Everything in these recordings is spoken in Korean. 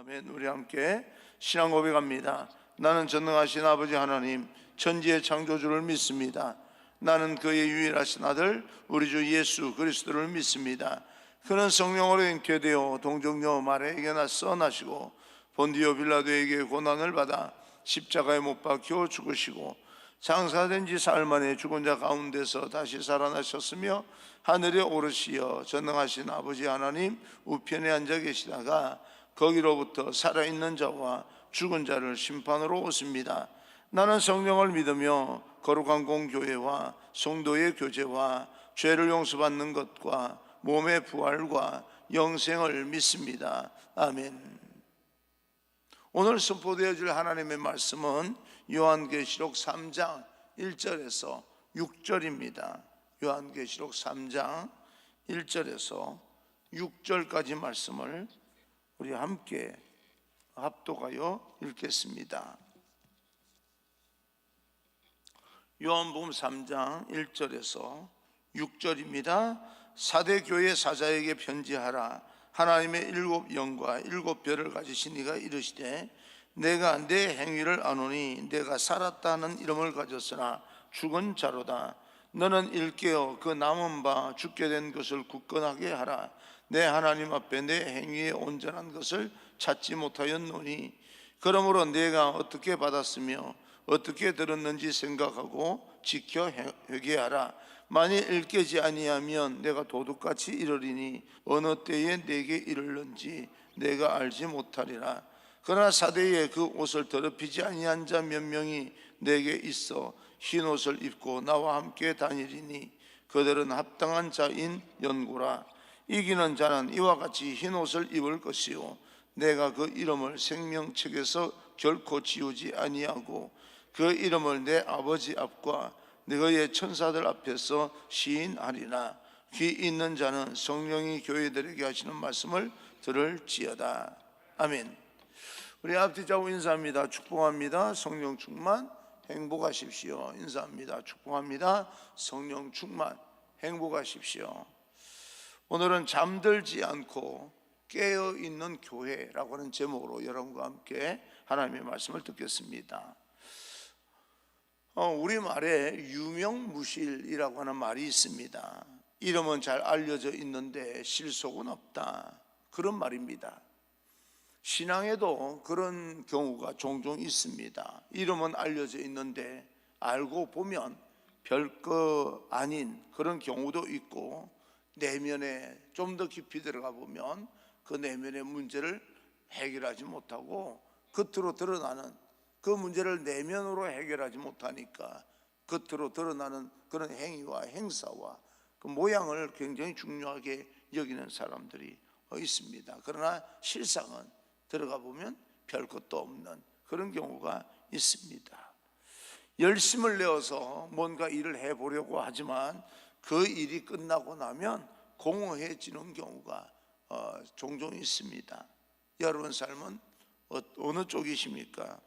아멘. 우리 함께 신앙 고백합니다. 나는 전능하신 아버지 하나님, 천지의 창조주를 믿습니다. 나는 그의 유일하신 아들 우리 주 예수 그리스도를 믿습니다. 그는 성령으로 잉태되어 동정녀 마리아에게 나시고 본디오 빌라도에게 고난을 받아 십자가에 못 박혀 죽으시고 장사된 지 사흘 만에 죽은 자 가운데서 다시 살아나셨으며 하늘에 오르시어 전능하신 아버지 하나님 우편에 앉아 계시다가 거기로부터 살아있는 자와 죽은 자를 심판으로 오십니다. 나는 성령을 믿으며 거룩한 공교회와 성도의 교제와 죄를 용서받는 것과 몸의 부활과 영생을 믿습니다. 아멘. 오늘 선포되어질 하나님의 말씀은 요한계시록 3장 1절에서 6절입니다. 요한계시록 3장 1절에서 6절까지 말씀을 우리 함께 합독하여 읽겠습니다. 요한복음 3장 1절에서 6절입니다. 사대교회 사자에게 편지하라. 하나님의 일곱 영과 일곱 별을 가지신 이가 이르시되 내가 내 행위를 아노니 내가 살았다는 이름을 가졌으나 죽은 자로다. 너는 일깨어 그 남은 바 죽게 된 것을 굳건하게 하라. 내 하나님 앞에 내 행위의 온전한 것을 찾지 못하였노니 그러므로 내가 어떻게 받았으며 어떻게 들었는지 생각하고 지켜 회개하라. 만일 일깨지 아니하면 내가 도둑같이 이르리니 어느 때에 내게 이르는지 내가 알지 못하리라. 그러나 사대에 그 옷을 더럽히지 아니한 자 몇 명이 내게 있어 흰 옷을 입고 나와 함께 다니리니 그들은 합당한 자인 연고라. 이기는 자는 이와 같이 흰 옷을 입을 것이요 내가 그 이름을 생명책에서 결코 지우지 아니하고 그 이름을 내 아버지 앞과 너의 천사들 앞에서 시인하리라. 귀 있는 자는 성령이 교회들에게 하시는 말씀을 들을지어다. 아멘. 우리 앞뒤자고 인사합니다. 축복합니다. 성령 충만 행복하십시오. 인사합니다. 축복합니다. 성령 충만 행복하십시오. 오늘은 잠들지 않고 깨어있는 교회라고 하는 제목으로 여러분과 함께 하나님의 말씀을 듣겠습니다. 우리말에 유명무실이라고 하는 말이 있습니다. 이름은 잘 알려져 있는데 실속은 없다, 그런 말입니다. 신앙에도 그런 경우가 종종 있습니다. 이름은 알려져 있는데 알고 보면 별거 아닌 그런 경우도 있고, 내면에 좀 더 깊이 들어가 보면 그 내면의 문제를 해결하지 못하고 겉으로 드러나는 그 문제를 내면으로 해결하지 못하니까 겉으로 드러나는 그런 행위와 행사와 그 모양을 굉장히 중요하게 여기는 사람들이 있습니다. 그러나 실상은 들어가 보면 별 것도 없는 그런 경우가 있습니다. 열심을 내어서 뭔가 일을 해보려고 하지만 그 일이 끝나고 나면 공허해지는 경우가 종종 있습니다. 여러분 삶은 어느 쪽이십니까?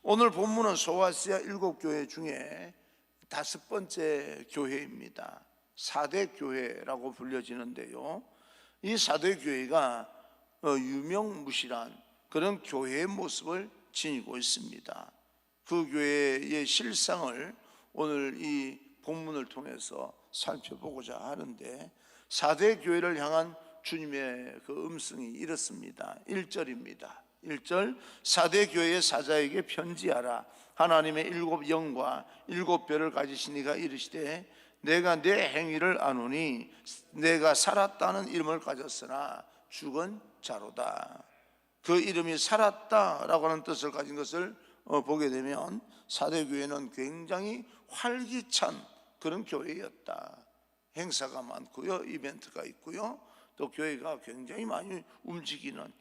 오늘 본문은 소아시아 7교회 중에 5번째 교회입니다. 4대 교회라고 불려지는데요, 이 4대 교회가 유명무실한 그런 교회의 모습을 지니고 있습니다. 그 교회의 실상을 오늘 이 본문을 통해서 살펴보고자 하는데, 4대 교회를 향한 주님의 그 음성이 이렇습니다. 1절입니다. 1절, 4대 교회의 사자에게 편지하라. 하나님의 일곱 영과 일곱 별을 가지신 이가 이르시되 내가 내 행위를 아노니 내가 살았다는 이름을 가졌으나 죽은 자로다. 그 이름이 살았다라고 하는 뜻을 가진 것을 보게 되면 4대 교회는 굉장히 활기찬 그런 교회였다. 행사가 많고요, 이벤트가 있고요, 또 교회가 굉장히 많이 움직이는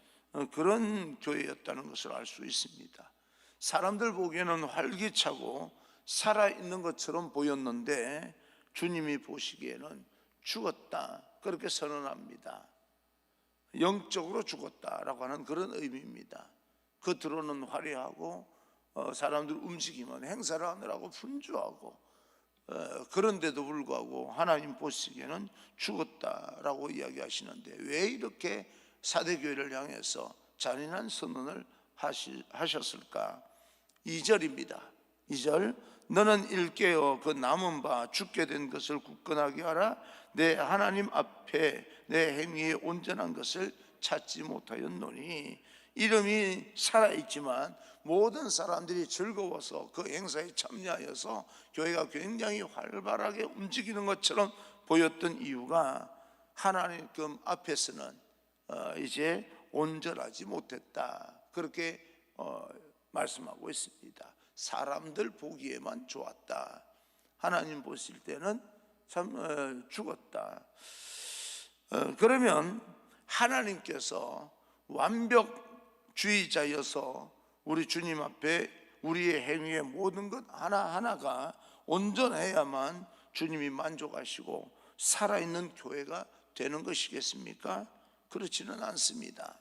그런 교회였다는 것을 알 수 있습니다. 사람들 보기에는 활기차고 살아있는 것처럼 보였는데 주님이 보시기에는 죽었다, 그렇게 선언합니다. 영적으로 죽었다라고 하는 그런 의미입니다. 겉으로는 화려하고 사람들 움직이면 행사를 하느라고 분주하고, 그런데도 불구하고 하나님 보시기에는 죽었다라고 이야기하시는데, 왜 이렇게 사대교회를 향해서 잔인한 선언을 하셨을까? 2절입니다. 2절, 너는 일깨어 그 남은 바 죽게 된 것을 굳건하게 하라. 내 하나님 앞에 내 행위에 온전한 것을 찾지 못하였노니. 이름이 살아있지만 모든 사람들이 즐거워서 그 행사에 참여하여서 교회가 굉장히 활발하게 움직이는 것처럼 보였던 이유가 하나님 앞에서는 이제 온전하지 못했다, 그렇게 말씀하고 있습니다. 사람들 보기에만 좋았다, 하나님 보실 때는 참 죽었다. 그러면 하나님께서 완벽주의자여서 우리 주님 앞에 우리의 행위의 모든 것 하나하나가 온전해야만 주님이 만족하시고 살아있는 교회가 되는 것이겠습니까? 그렇지는 않습니다.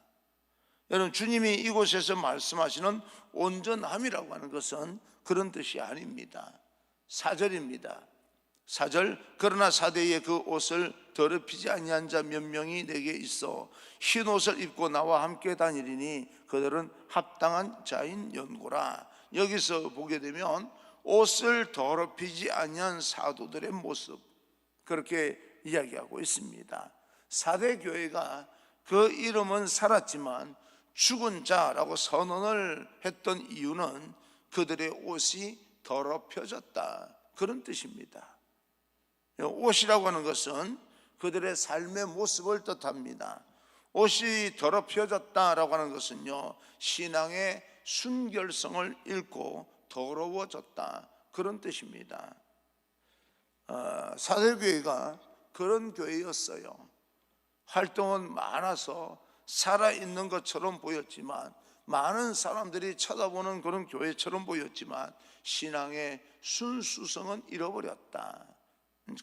여러분, 주님이 이곳에서 말씀하시는 온전함이라고 하는 것은 그런 뜻이 아닙니다. 4절입니다. 4절, 그러나 사대에 그 옷을 더럽히지 아니한 자 몇 명이 내게 있어 흰 옷을 입고 나와 함께 다니리니 그들은 합당한 자인 연고라. 여기서 보게 되면 옷을 더럽히지 아니한 사도들의 모습, 그렇게 이야기하고 있습니다. 사대 교회가 그 이름은 살았지만 죽은 자라고 선언을 했던 이유는 그들의 옷이 더럽혀졌다, 그런 뜻입니다. 옷이라고 하는 것은 그들의 삶의 모습을 뜻합니다. 옷이 더럽혀졌다라고 하는 것은요, 신앙의 순결성을 잃고 더러워졌다, 그런 뜻입니다. 사대교회가 그런 교회였어요. 활동은 많아서 살아있는 것처럼 보였지만, 많은 사람들이 쳐다보는 그런 교회처럼 보였지만 신앙의 순수성은 잃어버렸다,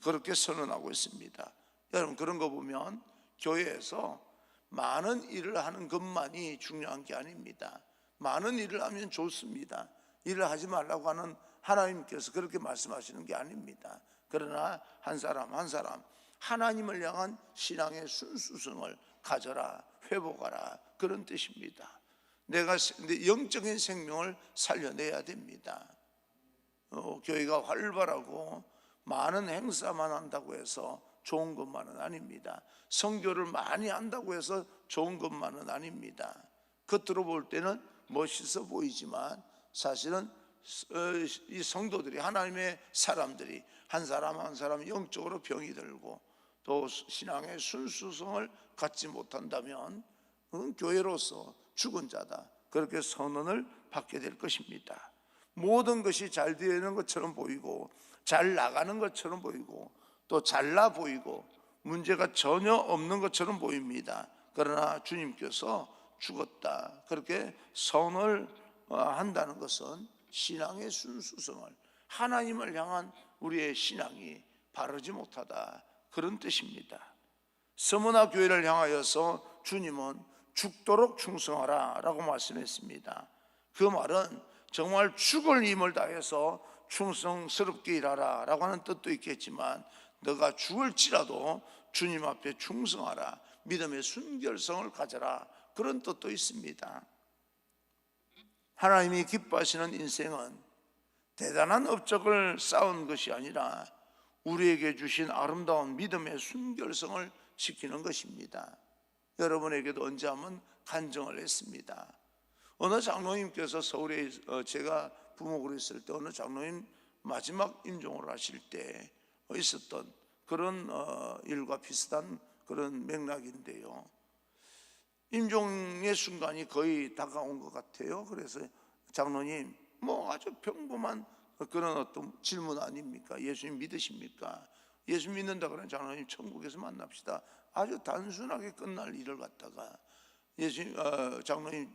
그렇게 선언하고 있습니다. 여러분, 그런 거 보면 교회에서 많은 일을 하는 것만이 중요한 게 아닙니다. 많은 일을 하면 좋습니다. 일을 하지 말라고 하는 하나님께서 그렇게 말씀하시는 게 아닙니다. 그러나 한 사람 한 사람 하나님을 향한 신앙의 순수성을 가져라, 회복하라, 그런 뜻입니다. 내가 영적인 생명을 살려내야 됩니다. 교회가 활발하고 많은 행사만 한다고 해서 좋은 것만은 아닙니다. 성교를 많이 한다고 해서 좋은 것만은 아닙니다. 겉으로 볼 때는 멋있어 보이지만 사실은 이 성도들이, 하나님의 사람들이 한 사람 한 사람 영적으로 병이 들고 또 신앙의 순수성을 갖지 못한다면 그건 교회로서 죽은 자다, 그렇게 선언을 받게 될 것입니다. 모든 것이 잘 되는 것처럼 보이고 잘 나가는 것처럼 보이고 또 잘나 보이고 문제가 전혀 없는 것처럼 보입니다. 그러나 주님께서 죽었다, 그렇게 선언을 한다는 것은 신앙의 순수성을, 하나님을 향한 우리의 신앙이 바르지 못하다, 그런 뜻입니다. 서머나 교회를 향하여서 주님은 죽도록 충성하라 라고 말씀했습니다. 그 말은 정말 죽을 힘을 다해서 충성스럽게 일하라 라고 하는 뜻도 있겠지만, 너가 죽을지라도 주님 앞에 충성하라, 믿음의 순결성을 가져라, 그런 뜻도 있습니다. 하나님이 기뻐하시는 인생은 대단한 업적을 쌓은 것이 아니라 우리에게 주신 아름다운 믿음의 순결성을 지키는 것입니다. 여러분에게도 언제 한번 간증을 했습니다. 어느 장로님께서 서울에 제가 부목으로 있을 때 어느 장로님 마지막 임종을 하실 때 있었던 그런 일과 비슷한 그런 맥락인데요, 임종의 순간이 거의 다가온 것 같아요. 그래서 장로님, 아주 평범한 그런 어떤 질문 아닙니까? 예수님 믿으십니까? 예수 믿는다 그러면 장로님 천국에서 만납시다, 아주 단순하게 끝날 일을 갖다가 장로님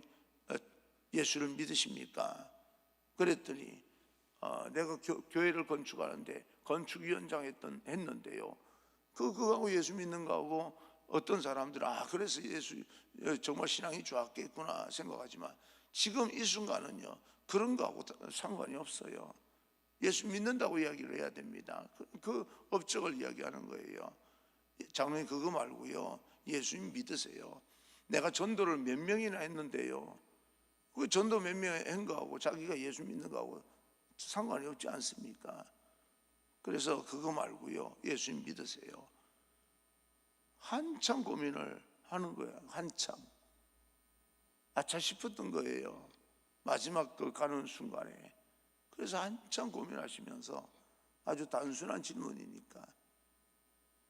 예수를 믿으십니까? 그랬더니 내가 교회를 건축하는데 건축위원장 했는데요, 그거하고 예수 믿는 거하고 어떤 사람들은 그래서 예수 정말 신앙이 좋았겠구나 생각하지만, 지금 이 순간은요 그런 거하고 상관이 없어요. 예수 믿는다고 이야기를 해야 됩니다. 그 업적을 이야기하는 거예요. 장로님 그거 말고요, 예수님 믿으세요. 내가 전도를 몇 명이나 했는데요, 그 전도 몇 명 한 거하고 자기가 예수 믿는 거하고 상관이 없지 않습니까? 그래서 그거 말고요, 예수 믿으세요. 한참 고민을 하는 거야. 한참. 아차 싶었던 거예요, 마지막 그 가는 순간에. 그래서 한참 고민하시면서, 아주 단순한 질문이니까,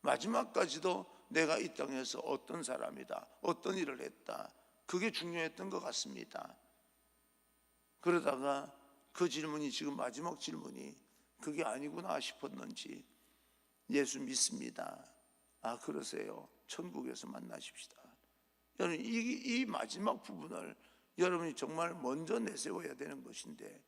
마지막까지도 내가 이 땅에서 어떤 사람이다, 어떤 일을 했다, 그게 중요했던 것 같습니다. 그러다가 그 질문이, 지금 마지막 질문이 그게 아니구나 싶었는지, 예수 믿습니다. 아, 그러세요. 천국에서 만나십시다. 여러분, 이 마지막 부분을 여러분이 정말 먼저 내세워야 되는 것인데,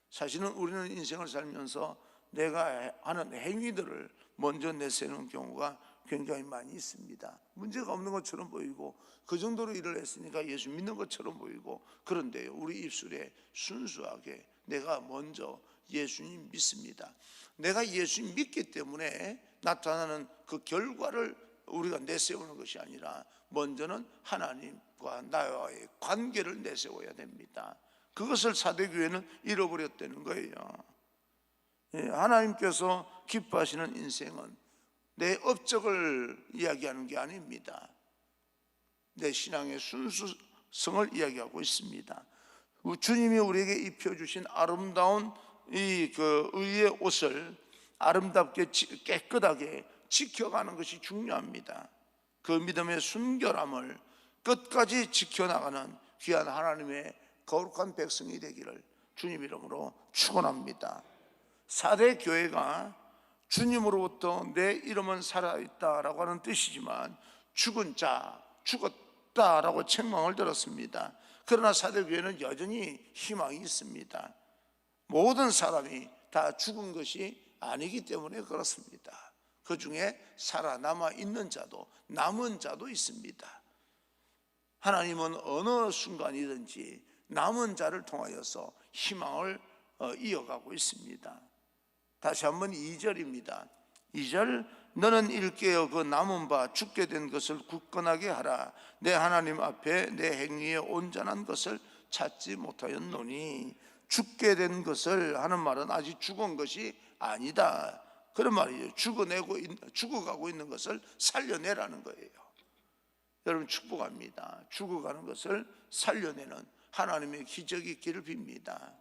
사실은 우리는 인생을 살면서 내가 하는 행위들을 먼저 내세우는 경우가 굉장히 많이 있습니다. 문제가 없는 것처럼 보이고, 그 정도로 일을 했으니까 예수 믿는 것처럼 보이고, 그런데요, 우리 입술에 순수하게 내가 먼저 예수님 믿습니다, 내가 예수님 믿기 때문에 나타나는 그 결과를 우리가 내세우는 것이 아니라, 먼저는 하나님과 나와의 관계를 내세워야 됩니다. 그것을 사대교회는 잃어버렸다는 거예요. 하나님께서 기뻐하시는 인생은 내 업적을 이야기하는 게 아닙니다. 내 신앙의 순수성을 이야기하고 있습니다. 주님이 우리에게 입혀주신 아름다운 이 의의 옷을 아름답게 깨끗하게 지켜가는 것이 중요합니다. 그 믿음의 순결함을 끝까지 지켜나가는 귀한 하나님의 거룩한 백성이 되기를 주님 이름으로 축원합니다. 4대 교회가 주님으로부터 내 이름은 살아있다라고 하는 뜻이지만, 죽은 자, 죽었다라고 책망을 들었습니다. 그러나 4대 교회는 여전히 희망이 있습니다. 모든 사람이 다 죽은 것이 아니기 때문에 그렇습니다. 그 중에 살아남아 있는 자도, 남은 자도 있습니다. 하나님은 어느 순간이든지 남은 자를 통하여서 희망을 이어가고 있습니다. 다시 한번 2절입니다. 2절, 너는 일깨어 그 남은 바 죽게 된 것을 굳건하게 하라. 내 하나님 앞에 내 행위에 온전한 것을 찾지 못하였노니. 죽게 된 것을 하는 말은 아직 죽은 것이 아니다, 그런 말이에요. 죽어가고 있는 것을 살려내라는 거예요. 여러분, 축복합니다. 죽어가는 것을 살려내는 하나님의 기적이 있기를 빕니다.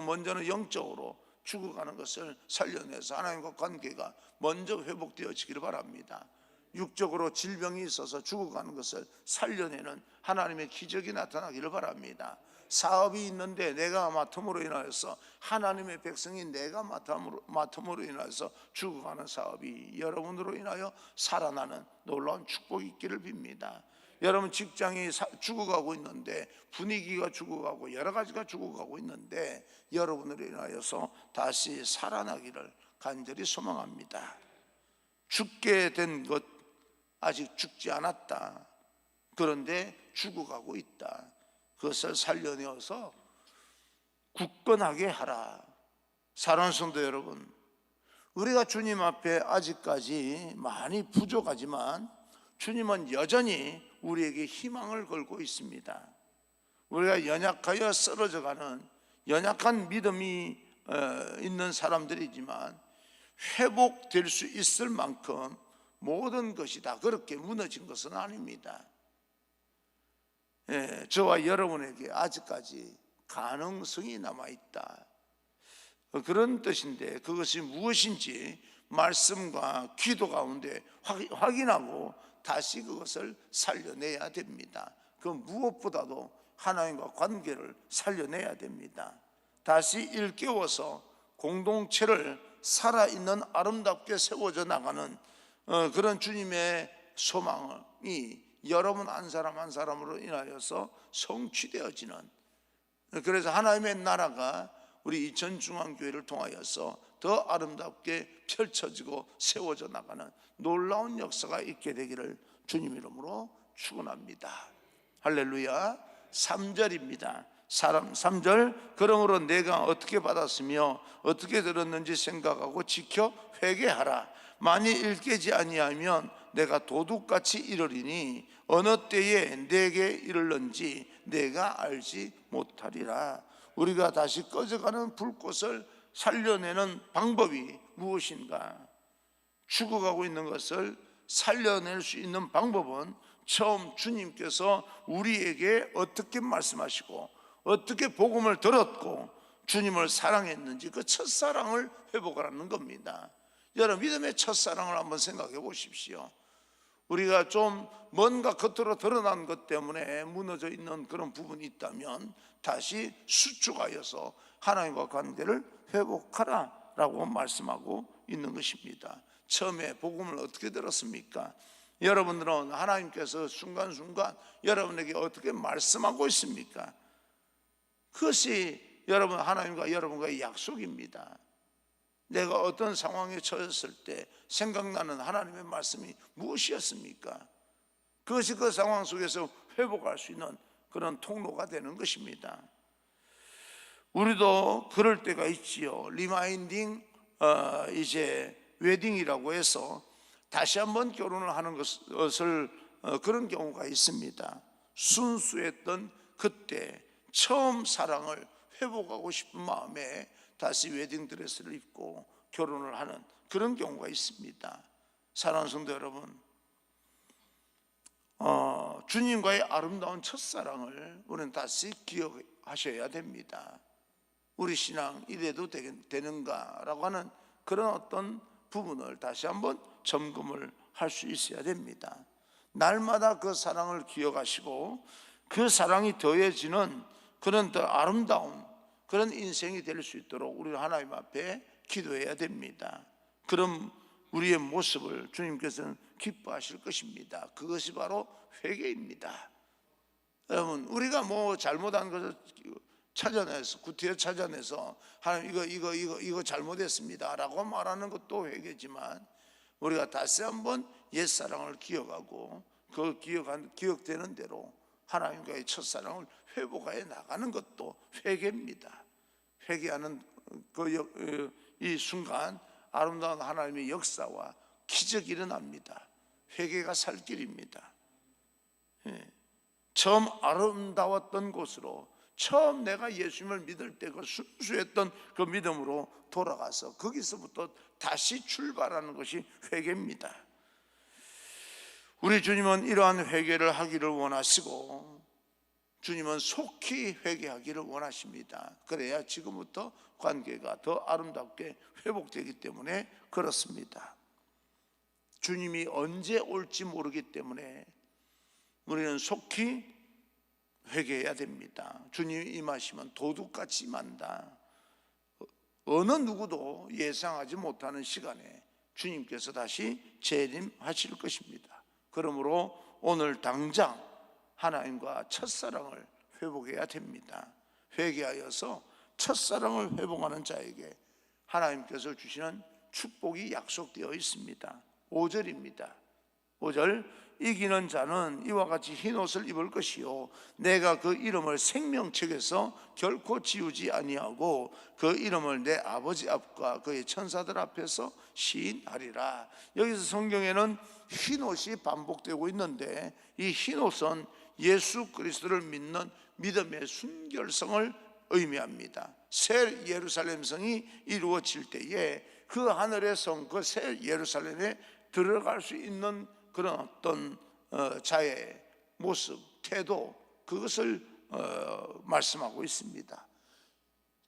먼저는 영적으로 죽어가는 것을 살려내서 하나님과 관계가 먼저 회복되어지기를 바랍니다. 육적으로 질병이 있어서 죽어가는 것을 살려내는 하나님의 기적이 나타나기를 바랍니다. 사업이 있는데 내가 맡음으로 인하여서, 하나님의 백성이 내가 맡음으로 인하여서 죽어가는 사업이 여러분으로 인하여 살아나는 놀라운 축복이 있기를 빕니다. 여러분, 직장이 죽어가고 있는데, 분위기가 죽어가고 여러 가지가 죽어가고 있는데, 여러분으로 인하여서 다시 살아나기를 간절히 소망합니다. 죽게 된 것, 아직 죽지 않았다, 그런데 죽어가고 있다, 그것을 살려내어서 굳건하게 하라. 사랑하는 성도 여러분, 우리가 주님 앞에 아직까지 많이 부족하지만 주님은 여전히 우리에게 희망을 걸고 있습니다. 우리가 연약하여 쓰러져가는 연약한 믿음이 있는 사람들이지만, 회복될 수 있을 만큼 모든 것이 다 그렇게 무너진 것은 아닙니다. 저와 여러분에게 아직까지 가능성이 남아있다, 그런 뜻인데, 그것이 무엇인지 말씀과 기도 가운데 확인하고 다시 그것을 살려내야 됩니다. 그 무엇보다도 하나님과 관계를 살려내야 됩니다. 다시 일깨워서 공동체를 살아있는 아름답게 세워져 나가는 그런 주님의 소망이 여러분 한 사람 한 사람으로 인하여서 성취되어지는, 그래서 하나님의 나라가 우리 이천중앙교회를 통하여서 더 아름답게 펼쳐지고 세워져 나가는 놀라운 역사가 있게 되기를 주님 이름으로 축원합니다. 할렐루야. 3절입니다. 3절, 그러므로 내가 어떻게 받았으며 어떻게 들었는지 생각하고 지켜 회개하라. 만일 일깨지 아니하면 내가 도둑같이 이르리니 어느 때에 내게 이르는지 내가 알지 못하리라. 우리가 다시 꺼져가는 불꽃을 살려내는 방법이 무엇인가? 죽어가고 있는 것을 살려낼 수 있는 방법은 처음 주님께서 우리에게 어떻게 말씀하시고 어떻게 복음을 들었고 주님을 사랑했는지 그 첫사랑을 회복하라는 겁니다. 여러분, 믿음의 첫사랑을 한번 생각해 보십시오. 우리가 좀 뭔가 겉으로 드러난 것 때문에 무너져 있는 그런 부분이 있다면 다시 수축하여서 하나님과 관계를 회복하라라고 말씀하고 있는 것입니다. 처음에 복음을 어떻게 들었습니까? 여러분들은 하나님께서 순간순간 여러분에게 어떻게 말씀하고 있습니까? 그것이 여러분, 하나님과 여러분과의 약속입니다. 내가 어떤 상황에 처했을 때 생각나는 하나님의 말씀이 무엇이었습니까? 그것이 그 상황 속에서 회복할 수 있는 그런 통로가 되는 것입니다. 우리도 그럴 때가 있지요. 리마인딩 이제 웨딩이라고 해서 다시 한번 결혼을 하는 것을 그런 경우가 있습니다. 순수했던 그때 처음 사랑을 회복하고 싶은 마음에 다시 웨딩드레스를 입고 결혼을 하는 그런 경우가 있습니다. 사랑하는 성도 여러분, 주님과의 아름다운 첫사랑을 우리는 다시 기억하셔야 됩니다. 우리 신앙 이래도 되는가라고 하는 그런 어떤 부분을 다시 한번 점검을 할 수 있어야 됩니다. 날마다 그 사랑을 기억하시고 그 사랑이 더해지는 그런 더 아름다운 그런 인생이 될 수 있도록 우리는 하나님 앞에 기도해야 됩니다. 그럼 우리의 모습을 주님께서는 기뻐하실 것입니다. 그것이 바로 회개입니다. 여러분, 우리가 뭐 잘못한 것을 찾아내서 구태여 찾아내서 하나님 이거 잘못했습니다 라고 말하는 것도 회개지만, 우리가 다시 한번 옛사랑을 기억하고 그 기억되는 대로 하나님과의 첫사랑을 회복하여 나가는 것도 회개입니다. 회개하는 이 순간 아름다운 하나님의 역사와 기적이 일어납니다. 회개가 살 길입니다. 처음 아름다웠던 곳으로, 처음 내가 예수님을 믿을 때 그 순수했던 그 믿음으로 돌아가서 거기서부터 다시 출발하는 것이 회개입니다. 우리 주님은 이러한 회개를 하기를 원하시고 주님은 속히 회개하기를 원하십니다. 그래야 지금부터 관계가 더 아름답게 회복되기 때문에 그렇습니다. 주님이 언제 올지 모르기 때문에 우리는 속히 회개해야 됩니다. 주님이 임하시면 도둑같이 임한다. 어느 누구도 예상하지 못하는 시간에 주님께서 다시 재림하실 것입니다. 그러므로 오늘 당장 하나님과 첫사랑을 회복해야 됩니다. 회개하여서 첫사랑을 회복하는 자에게 하나님께서 주시는 축복이 약속되어 있습니다. 5절입니다. 5절, 이기는 자는 이와 같이 흰옷을 입을 것이요 내가 그 이름을 생명책에서 결코 지우지 아니하고 그 이름을 내 아버지 앞과 그의 천사들 앞에서 시인하리라. 여기서 성경에는 흰옷이 반복되고 있는데 이 흰옷은 예수 그리스도를 믿는 믿음의 순결성을 의미합니다. 새 예루살렘 성이 이루어질 때에 그 하늘의 성, 그 새 예루살렘에 들어갈 수 있는 그런 어떤 자의 모습, 태도, 그것을 말씀하고 있습니다.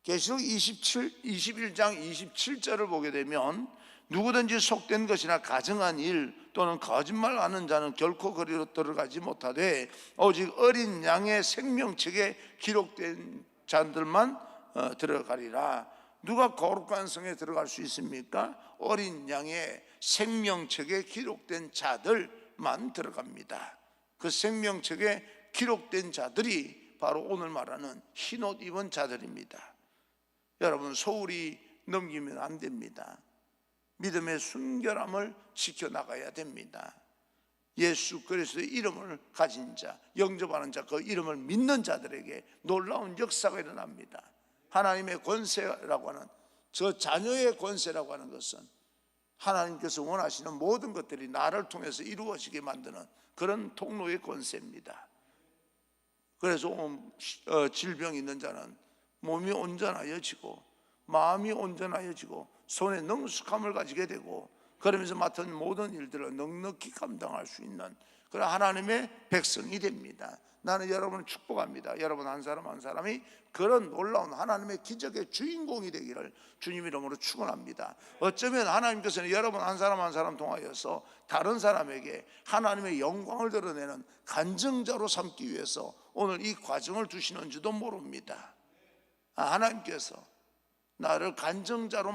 계시록 21장 27절을 보게 되면 누구든지 속된 것이나 가증한 일 또는 거짓말하는 자는 결코 거리로 들어가지 못하되 오직 어린 양의 생명책에 기록된 자들만 들어가리라. 누가 거룩한 성에 들어갈 수 있습니까? 어린 양의 생명책에 기록된 자들만 들어갑니다. 그 생명책에 기록된 자들이 바로 오늘 말하는 흰옷 입은 자들입니다. 여러분, 소홀히 넘기면 안 됩니다. 믿음의 순결함을 지켜나가야 됩니다. 예수 그리스도의 이름을 가진 자, 영접하는 자, 그 이름을 믿는 자들에게 놀라운 역사가 일어납니다. 하나님의 권세라고 하는, 저 자녀의 권세라고 하는 것은 하나님께서 원하시는 모든 것들이 나를 통해서 이루어지게 만드는 그런 통로의 권세입니다. 그래서 질병이 있는 자는 몸이 온전하여지고 마음이 온전하여지고 손에 능숙함을 가지게 되고, 그러면서 맡은 모든 일들을 넉넉히 감당할 수 있는 그런 하나님의 백성이 됩니다. 나는 여러분을 축복합니다. 여러분 한 사람 한 사람이 그런 놀라운 하나님의 기적의 주인공이 되기를 주님 이름으로 축원합니다. 어쩌면 하나님께서는 여러분 한 사람 한 사람 통하여서 다른 사람에게 하나님의 영광을 드러내는 간증자로 삼기 위해서 오늘 이 과정을 두시는지도 모릅니다. 하나님께서 나를 간증자로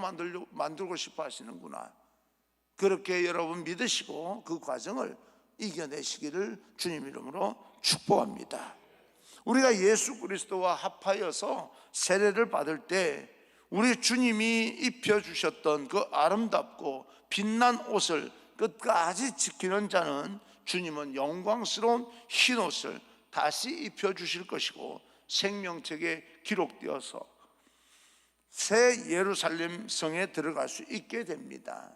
만들고 싶어 하시는구나. 그렇게 여러분 믿으시고 그 과정을 이겨내시기를 주님 이름으로 축복합니다. 우리가 예수 그리스도와 합하여서 세례를 받을 때 우리 주님이 입혀주셨던 그 아름답고 빛난 옷을 끝까지 지키는 자는 주님은 영광스러운 흰 옷을 다시 입혀주실 것이고 생명책에 기록되어서 새 예루살렘 성에 들어갈 수 있게 됩니다.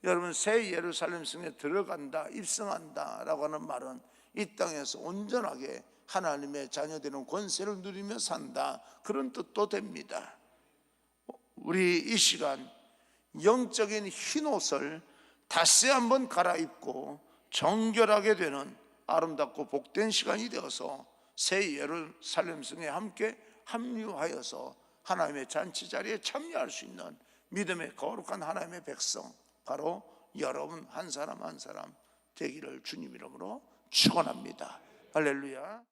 여러분, 새 예루살렘 성에 들어간다, 입성한다 라고 하는 말은 이 땅에서 온전하게 하나님의 자녀되는 권세를 누리며 산다, 그런 뜻도 됩니다. 우리 이 시간 영적인 흰옷을 다시 한번 갈아입고 정결하게 되는 아름답고 복된 시간이 되어서 새 예루살렘 성에 함께 합류하여서 하나님의 잔치 자리에 참여할 수 있는 믿음의 거룩한 하나님의 백성, 바로 여러분 한 사람 한 사람 되기를 주님 이름으로 축원합니다. 할렐루야.